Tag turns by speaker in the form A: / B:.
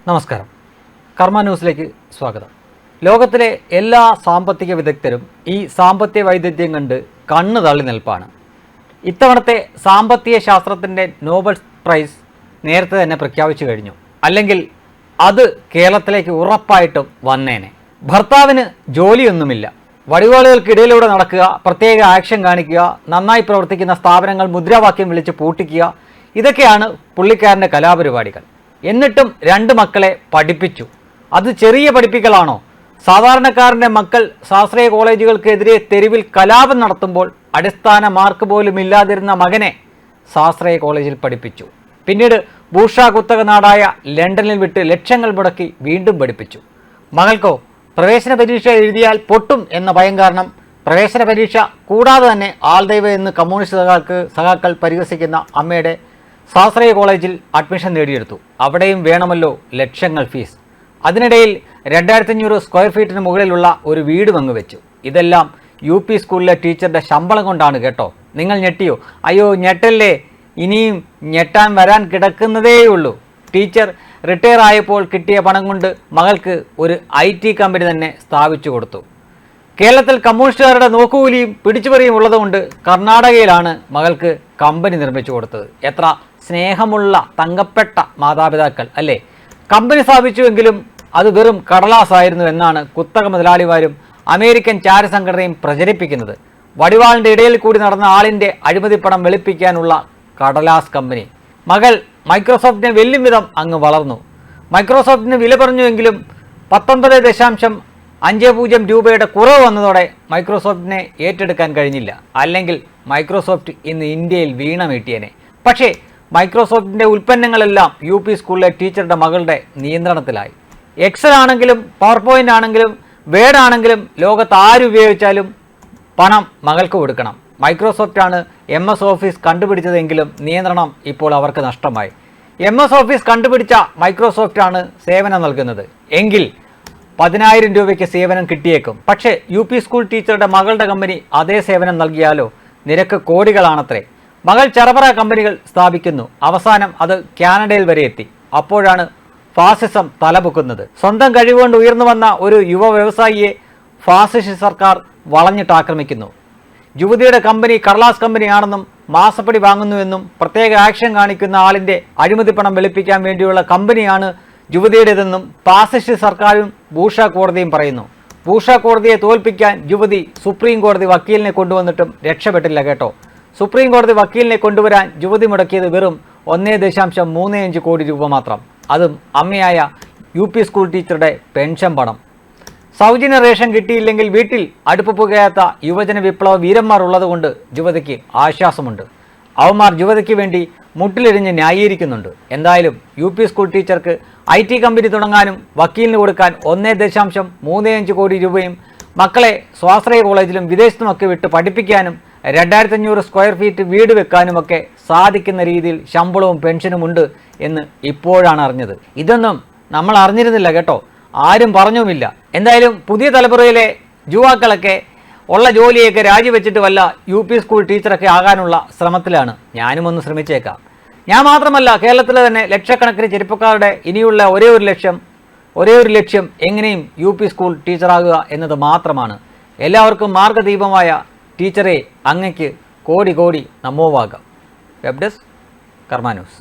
A: നമസ്കാരം. കർമ്മ ന്യൂസിലേക്ക് സ്വാഗതം. ലോകത്തിലെ എല്ലാ സാമ്പത്തിക വിദഗ്ധരും ഈ സാമ്പത്തിക വൈദഗ്ധ്യം കണ്ട് കണ്ണ് തള്ളി നിൽപ്പാണ്. ഇത്തവണത്തെ സാമ്പത്തിക ശാസ്ത്രത്തിൻ്റെ നോബൽ പ്രൈസ് നേരത്തെ തന്നെ പ്രഖ്യാപിച്ചു കഴിഞ്ഞു. അല്ലെങ്കിൽ അത് കേരളത്തിലേക്ക് ഉറപ്പായിട്ടും വന്നേനെ. ഭർത്താവിന് ജോലിയൊന്നുമില്ല, വടിവാളുകൾക്കിടയിലൂടെ നടക്കുക, പ്രത്യേക ആക്ഷൻ കാണിക്കുക, നന്നായി പ്രവർത്തിക്കുന്ന സ്ഥാപനങ്ങൾ മുദ്രാവാക്യം വിളിച്ച് പൂട്ടിക്കുക, ഇതൊക്കെയാണ് പുള്ളിക്കാരൻ്റെ കലാപരിപാടികൾ. എന്നിട്ടും 2 മക്കളെ പഠിപ്പിച്ചു. അത് ചെറിയ പഠിപ്പിക്കലാണോ? സാധാരണക്കാരൻ്റെ മക്കൾ ശാസ്ത്രീയ കോളേജുകൾക്കെതിരെ തെരുവിൽ കലാപം നടത്തുമ്പോൾ അടിസ്ഥാന മാർക്ക് പോലും ഇല്ലാതിരുന്ന മകനെ ശാസ്ത്രീയ കോളേജിൽ പഠിപ്പിച്ചു. പിന്നീട് ഭൂഷ കുത്തക നാടായ ലണ്ടനിൽ വിട്ട് ലക്ഷങ്ങൾ മുടക്കി വീണ്ടും പഠിപ്പിച്ചു. മകൾക്കോ പ്രവേശന പരീക്ഷ എഴുതിയാൽ പൊട്ടും എന്ന ഭയം കാരണം പ്രവേശന പരീക്ഷ കൂടാതെ തന്നെ ആൾദൈവം എന്ന് കമ്മ്യൂണിസ്റ്റ് സഖാക്കൾ പരിഹസിക്കുന്ന അമ്മയുടെ ശാസ്ത്രീയ കോളേജിൽ അഡ്മിഷൻ നേടിയെടുത്തു. അവിടെയും വേണമല്ലോ ലക്ഷങ്ങൾ ഫീസ്. അതിനിടയിൽ 2500 സ്ക്വയർ ഫീറ്റിന് മുകളിലുള്ള ഒരു വീട് പങ്കുവെച്ചു. ഇതെല്ലാം UP സ്കൂളിലെ ടീച്ചറുടെ ശമ്പളം കൊണ്ടാണ് കേട്ടോ. നിങ്ങൾ ഞെട്ടിയോ? അയ്യോ ഞെട്ടല്ലേ, ഇനിയും ഞെട്ടാൻ വരാൻ കിടക്കുന്നതേയുള്ളൂ. ടീച്ചർ റിട്ടയർ ആയപ്പോൾ കിട്ടിയ പണം കൊണ്ട് മകൾക്ക് ഒരു IT കമ്പനി തന്നെ സ്ഥാപിച്ചു കൊടുത്തു. കേരളത്തിൽ കമ്മ്യൂണിസ്റ്റുകാരുടെ നോക്കുകൂലിയും പിടിച്ചുപറിയും ഉള്ളതുകൊണ്ട് കർണാടകയിലാണ് മകൾക്ക് കമ്പനി നിർമ്മിച്ചു കൊടുത്തത്. എത്ര സ്നേഹമുള്ള തങ്കപ്പെട്ട മാതാപിതാക്കൾ അല്ലേ! കമ്പനി സ്ഥാപിച്ചുവെങ്കിലും അത് വെറും കടലാസായിരുന്നു എന്നാണ് കുത്തക മുതലാളിമാരും അമേരിക്കൻ ചാരസംഘടനയും പ്രചരിപ്പിക്കുന്നത്. വടിവാളിൻ്റെ ഇടയിൽ കൂടി നടന്ന ആളിൻ്റെ അഴിമതിപ്പണം വെളുപ്പിക്കാനുള്ള കടലാസ് കമ്പനി. മകൾ മൈക്രോസോഫ്റ്റിനെ വെല്ലും വിധം അങ്ങ് വളർന്നു. മൈക്രോസോഫ്റ്റിന് വില പറഞ്ഞുവെങ്കിലും 19.50 രൂപയുടെ കുറവ് വന്നതോടെ മൈക്രോസോഫ്റ്റിനെ ഏറ്റെടുക്കാൻ കഴിഞ്ഞില്ല. അല്ലെങ്കിൽ മൈക്രോസോഫ്റ്റ് ഇന്ന് ഇന്ത്യയിൽ വീണ വീട്ടിയേനെ. പക്ഷേ മൈക്രോസോഫ്റ്റിൻ്റെ ഉൽപ്പന്നങ്ങളെല്ലാം UP സ്കൂളിലെ ടീച്ചറുടെ മകളുടെ നിയന്ത്രണത്തിലായി. എക്സൽ ആണെങ്കിലും പവർ പോയിൻ്റ് ആണെങ്കിലും വേഡ് ആണെങ്കിലും ലോകത്ത് ആരുപയോഗിച്ചാലും പണം മകൾക്ക് കൊടുക്കണം. മൈക്രോസോഫ്റ്റാണ് MS ഓഫീസ് കണ്ടുപിടിച്ചതെങ്കിലും നിയന്ത്രണം ഇപ്പോൾ അവർക്ക് നഷ്ടമായി. MS ഓഫീസ് കണ്ടുപിടിച്ച മൈക്രോസോഫ്റ്റാണ് സേവനം നൽകുന്നത് എങ്കിൽ 10,000 രൂപയ്ക്ക് സേവനം കിട്ടിയേക്കും. പക്ഷേ UP സ്കൂൾ ടീച്ചറുടെ മകളുടെ കമ്പനി അതേ സേവനം നൽകിയാലോ? നിരക്ക് കോടികളാണത്രേ. മകൾ ചെറപറ കമ്പനികൾ സ്ഥാപിക്കുന്നു. അവസാനം അത് കാനഡയിൽ വരെ എത്തി. അപ്പോഴാണ് ഫാസിസം തലപൊക്കുന്നത്. സ്വന്തം കഴിവുകൊണ്ട് ഉയർന്നു വന്ന ഒരു യുവ വ്യവസായിയെ ഫാസിസ്റ്റ് സർക്കാർ വളഞ്ഞിട്ട് ആക്രമിക്കുന്നു. യുവതിയുടെ കമ്പനി കടലാസ് കമ്പനിയാണെന്നും മാസപ്പടി വാങ്ങുന്നുവെന്നും പ്രത്യേക ആക്ഷൻ കാണിക്കുന്ന ആളിൻ്റെ അഴിമതിപ്പണം വെളുപ്പിക്കാൻ വേണ്ടിയുള്ള കമ്പനിയാണ് യുവതിയുടേതെന്നും ഫാസിസ്റ്റ് സർക്കാരും ഭൂഷ കോടതിയും പറയുന്നു. ഭൂഷ കോടതിയെ തോൽപ്പിക്കാൻ യുവതി സുപ്രീം കോടതി വക്കീലിനെ കൊണ്ടുവന്നിട്ടും രക്ഷപ്പെട്ടില്ല കേട്ടോ. സുപ്രീം കോടതി വക്കീലിനെ കൊണ്ടുവരാൻ യുവതി മുടക്കിയത് വെറും 1.35 കോടി രൂപ മാത്രം. അതും അമ്മയായ UP സ്കൂൾ ടീച്ചറുടെ പെൻഷൻ പണം. സൗജന്യ റേഷൻ കിട്ടിയില്ലെങ്കിൽ വീട്ടിൽ അടുപ്പ് പുകയാത്ത യുവജന വിപ്ലവ വീരന്മാർ ഉള്ളതുകൊണ്ട് യുവതിക്ക് ആശ്വാസമുണ്ട്. അവന്മാർ യുവതിക്ക് വേണ്ടി മുട്ടിലിരിഞ്ഞ് ന്യായീകരിക്കുന്നുണ്ട്. എന്തായാലും UP സ്കൂൾ ടീച്ചർക്ക് IT കമ്പനി തുടങ്ങാനും വക്കീലിന് കൊടുക്കാൻ 1.35 കോടി രൂപയും മക്കളെ സ്വാശ്രയ കോളേജിലും വിദേശത്തുമൊക്കെ വിട്ട് പഠിപ്പിക്കാനും 2500 സ്ക്വയർ ഫീറ്റ് വീട് വെക്കാനുമൊക്കെ സാധിക്കുന്ന രീതിയിൽ ശമ്പളവും പെൻഷനും ഉണ്ട് എന്ന് ഇപ്പോഴാണ് അറിഞ്ഞത്. ഇതൊന്നും നമ്മൾ അറിഞ്ഞിരുന്നില്ല കേട്ടോ, ആരും പറഞ്ഞുമില്ല. എന്തായാലും പുതിയ തലമുറയിലെ യുവാക്കളൊക്കെ ഉള്ള ജോലിയൊക്കെ രാജിവെച്ചിട്ട് വല്ല UP സ്കൂൾ ടീച്ചറൊക്കെ ആകാനുള്ള ശ്രമത്തിലാണ്. ഞാനും ഒന്ന് ശ്രമിച്ചേക്കാം. ഞാൻ മാത്രമല്ല, കേരളത്തിലെ തന്നെ ലക്ഷക്കണക്കിന് ചെറുപ്പക്കാരുടെ ഇനിയുള്ള ഒരേ ഒരു ലക്ഷ്യം എങ്ങനെയും UP സ്കൂൾ ടീച്ചറാകുക എന്നത് മാത്രമാണ്. എല്ലാവർക്കും മാർഗദീപമായ ടീച്ചറെ അങ്ങയ്ക്ക് കോടി നമോവാകാം. വെബ് ഡെസ്ക് കർമ്മ ന്യൂസ്.